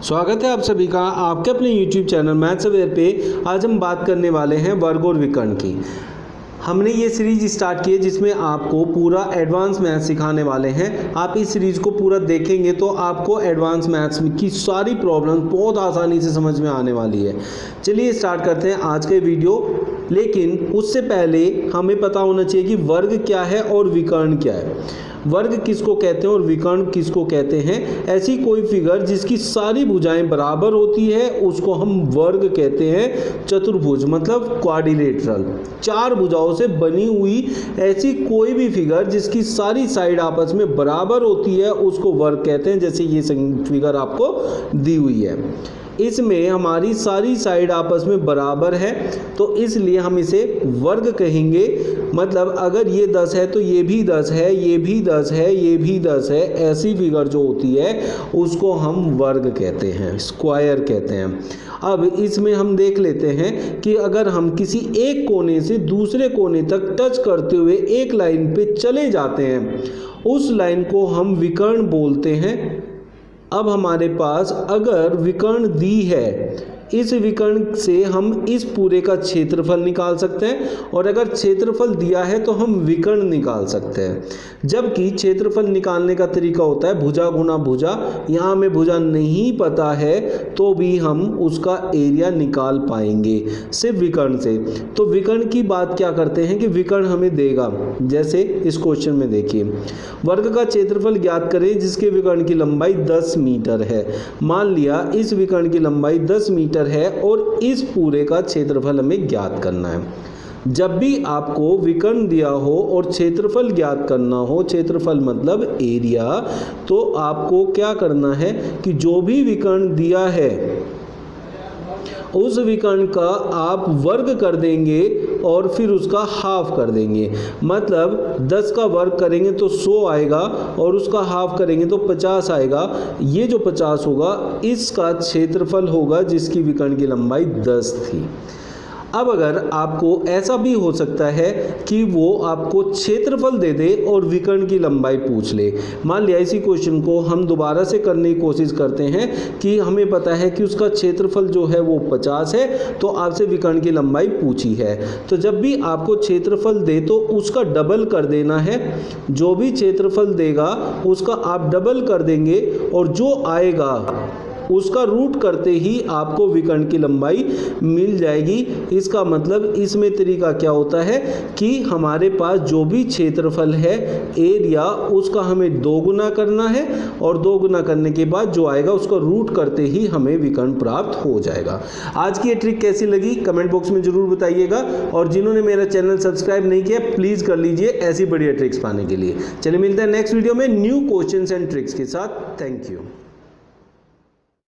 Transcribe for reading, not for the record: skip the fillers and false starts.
स्वागत है आप सभी का आपके अपने YouTube चैनल मैथ्स अवेयर पे। आज हम बात करने वाले हैं वर्ग और विकर्ण की। हमने ये सीरीज स्टार्ट की है जिसमें आपको पूरा एडवांस मैथ्स सिखाने वाले हैं। आप इस सीरीज को पूरा देखेंगे तो आपको एडवांस मैथ्स की सारी प्रॉब्लम बहुत आसानी से समझ में आने वाली है। चलिए स्टार्ट करते हैं आज के वीडियो। लेकिन उससे पहले हमें पता होना चाहिए कि वर्ग क्या है और विकर्ण क्या है। वर्ग किसको कहते हैं और विकर्ण किसको कहते हैं। ऐसी कोई फिगर जिसकी सारी भुजाएं बराबर होती है उसको हम वर्ग कहते हैं। चतुर्भुज मतलब क्वाड्रिलेटरल, चार भुजाओं से बनी हुई ऐसी कोई भी फिगर जिसकी सारी साइड आपस में बराबर होती है उसको वर्ग कहते हैं। जैसे ये फिगर आपको दी हुई है, इसमें हमारी सारी साइड आपस में बराबर है तो इसलिए हम इसे वर्ग कहेंगे। मतलब अगर ये 10 है तो ये भी 10 है, ये भी 10 है, ये भी 10 है, ऐसी फिगर जो होती है उसको हम वर्ग कहते हैं, स्क्वायर कहते हैं। अब इसमें हम देख लेते हैं कि अगर हम किसी एक कोने से दूसरे कोने तक टच करते हुए एक लाइन पे चले जाते हैं उस लाइन को हम विकर्ण बोलते हैं। अब हमारे पास अगर विकर्ण दी है, इस विकर्ण से हम इस पूरे का क्षेत्रफल निकाल सकते हैं और अगर क्षेत्रफल दिया है तो हम विकर्ण निकाल सकते हैं। जबकि क्षेत्रफल निकालने का तरीका होता है भुजा गुना भुजा। यहाँ हमें भुजा नहीं पता है तो भी हम उसका एरिया निकाल पाएंगे सिर्फ विकर्ण से। तो विकर्ण की बात क्या करते हैं कि विकर्ण हमें देगा। जैसे इस क्वेश्चन में देखिए, वर्ग का क्षेत्रफल ज्ञात करें जिसके विकर्ण की लंबाई 10 मीटर है। मान लिया इस विकर्ण की लंबाई 10 मीटर है और इस पूरे का क्षेत्रफल हमें ज्ञात करना है। जब भी आपको विकर्ण दिया हो और क्षेत्रफल ज्ञात करना हो, क्षेत्रफल मतलब एरिया, तो आपको क्या करना है कि जो भी विकर्ण दिया है उस विकर्ण का आप वर्ग कर देंगे और फिर उसका हाफ कर देंगे। मतलब 10 का वर्ग करेंगे तो 100 आएगा और उसका हाफ करेंगे तो 50 आएगा। ये जो 50 होगा इसका क्षेत्रफल होगा जिसकी विकर्ण की लंबाई 10 थी। अब अगर आपको ऐसा भी हो सकता है कि वो आपको क्षेत्रफल दे दे और विकर्ण की लंबाई पूछ ले। मान लिया इसी क्वेश्चन को हम दोबारा से करने की कोशिश करते हैं कि हमें पता है कि उसका क्षेत्रफल जो है वो 50 है तो आपसे विकर्ण की लंबाई पूछी है। तो जब भी आपको क्षेत्रफल दे तो उसका डबल कर देना है। जो भी क्षेत्रफल देगा उसका आप डबल कर देंगे और जो आएगा उसका रूट करते ही आपको विकर्ण की लंबाई मिल जाएगी। इसका मतलब इसमें तरीका क्या होता है कि हमारे पास जो भी क्षेत्रफल है एरिया उसका हमें 2 गुना करना है और 2 गुना करने के बाद जो आएगा उसका रूट करते ही हमें विकर्ण प्राप्त हो जाएगा। आज की ये ट्रिक कैसी लगी कमेंट बॉक्स में जरूर बताइएगा और जिन्होंने मेरा चैनल सब्सक्राइब नहीं किया प्लीज़ कर लीजिए ऐसी बढ़िया ट्रिक्स पाने के लिए। चलिए मिलते हैं नेक्स्ट वीडियो में न्यू क्वेश्चंस एंड ट्रिक्स के साथ। Thank you.